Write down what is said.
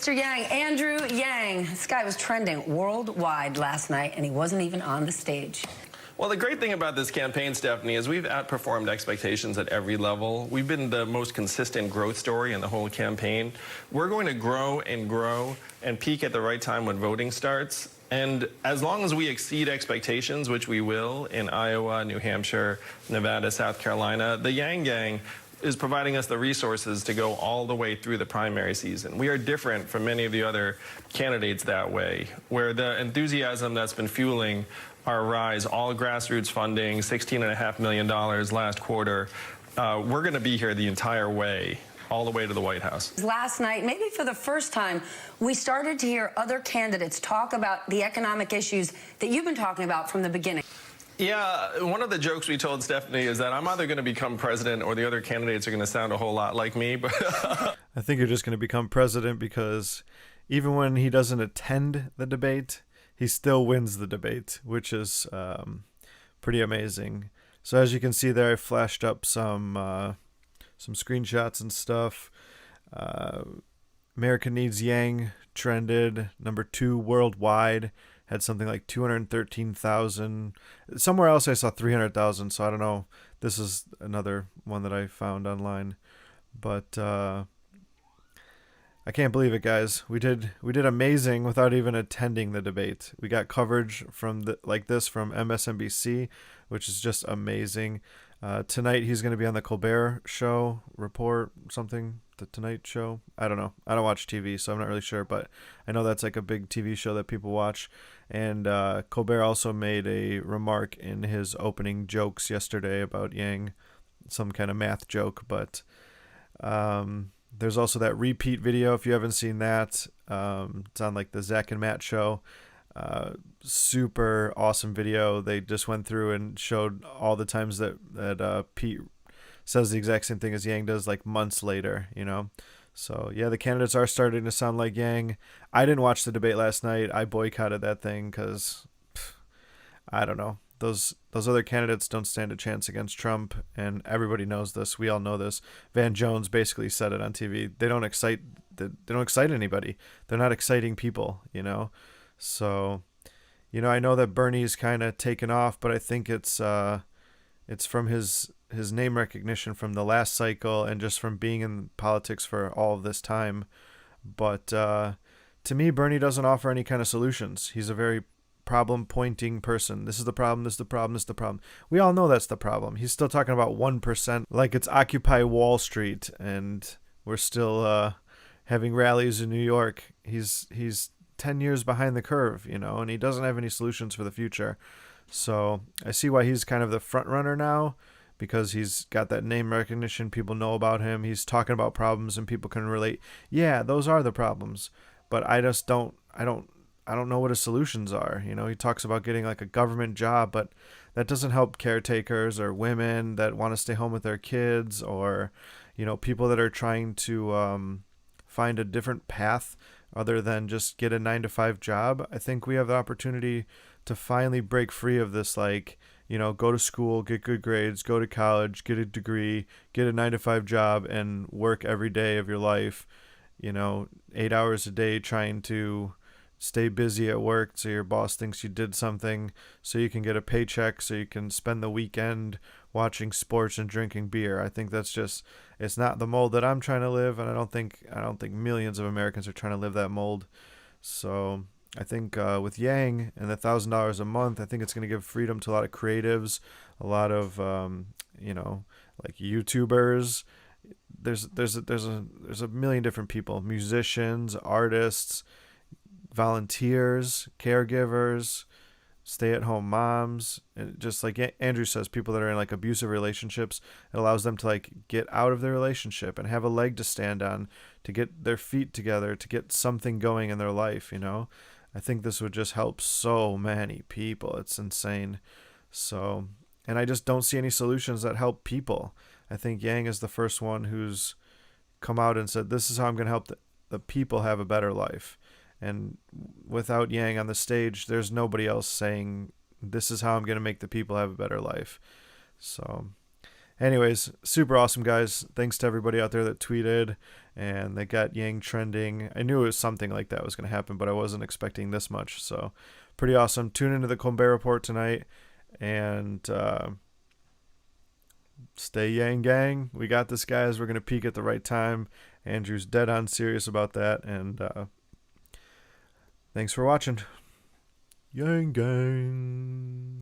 Mr. Yang, Andrew Yang. This guy was trending worldwide last night, and he wasn't even on the stage. Well, the great thing about this campaign, Stephanie, is we've outperformed expectations at every level. We've been the most consistent growth story in the whole campaign. We're going to grow and peak at the right time when voting starts. And as long as we exceed expectations, which we will in Iowa, New Hampshire, Nevada, South Carolina, the YangGang is providing us the resources to go all the way through the primary season. We are different from many of the other candidates that way, where the enthusiasm that's been fueling our rise, all grassroots funding, $16.5 million last quarter, we're going to be here the entire way, all the way to the White House. Last night, maybe for the first time, we started to hear other candidates talk about the economic issues that you've been talking about from the beginning. Yeah, one of the jokes we told Stephanie is that I'm either going to become president or the other candidates are going to sound a whole lot like me. But I think you're just going to become president because even when he doesn't attend the debate, he still wins the debate, which is pretty amazing. So as you can see there, I flashed up some screenshots and stuff. America Needs Yang trended #2 worldwide. Had something like 213,000. Somewhere else I saw 300,000, so I don't know. This is another one that I found online. But I can't believe it, guys. We did amazing without even attending the debate. We got coverage from like this from MSNBC, which is just amazing. Tonight he's going to be on the Colbert Show, report something, the Tonight Show. I don't know. I don't watch TV, so I'm not really sure, but I know that's like a big TV show that people watch. And Colbert also made a remark in his opening jokes yesterday about Yang, some kind of math joke, but there's also that repeat video if you haven't seen that. It's on like the Zach and Matt show. Super awesome video. They just went through and showed all the times that Pete says the exact same thing as Yang does, like months later, you know. So yeah, the candidates are starting to sound like Yang. I didn't watch the debate last night. I boycotted that thing because I don't know. Those other candidates don't stand a chance against Trump, and everybody knows this. We all know this. Van Jones basically said it on TV. They don't excite anybody. They're not exciting people, you know. So, you know, I know that Bernie's kind of taken off, but I think it's from his name recognition from the last cycle and just from being in politics for all of this time. But to me, Bernie doesn't offer any kind of solutions. He's a very problem-pointing person. This is the problem, this is the problem, this is the problem. We all know that's the problem. He's still talking about 1%, like it's Occupy Wall Street, and we're still having rallies in New York. He's 10 years behind the curve, you know, and he doesn't have any solutions for the future. So I see why he's kind of the front runner now, because he's got that name recognition. People know about him. He's talking about problems and people can relate. Yeah, those are the problems, but I don't know what his solutions are. You know, he talks about getting like a government job, but that doesn't help caretakers or women that want to stay home with their kids, or, you know, people that are trying to find a different path other than just get a 9-to-5 job. I think we have the opportunity to finally break free of this, like, you know, go to school, get good grades, go to college, get a degree, get a 9-to-5 job, and work every day of your life, you know, 8 hours a day trying to stay busy at work so your boss thinks you did something, so you can get a paycheck, so you can spend the weekend watching sports and drinking beer. I think that's just, it's not the mold that I'm trying to live, and I don't think millions of Americans are trying to live that mold. So I think with Yang and the $1,000 a month, I think it's going to give freedom to a lot of creatives, a lot of you know, like YouTubers. There's a million different people, musicians, artists, volunteers, caregivers, stay-at-home moms, and just like Andrew says, people that are in like abusive relationships. It allows them to like get out of their relationship and have a leg to stand on, to get their feet together, to get something going in their life, you know. I think this would just help so many people. It's insane. So, and I just don't see any solutions that help people. I think Yang is the first one who's come out and said, this is how I'm going to help the people have a better life. And without Yang on the stage, there's nobody else saying, this is how I'm going to make the people have a better life. So, Anyways, super awesome, guys. Thanks to everybody out there that tweeted and they got Yang trending. I knew it was something like that was going to happen, but I wasn't expecting this much. So pretty awesome. Tune into the Colbert Report tonight and stay YangGang. We got this, guys. We're going to peak at the right time. Andrew's dead on serious about that. And thanks for watching. YangGang.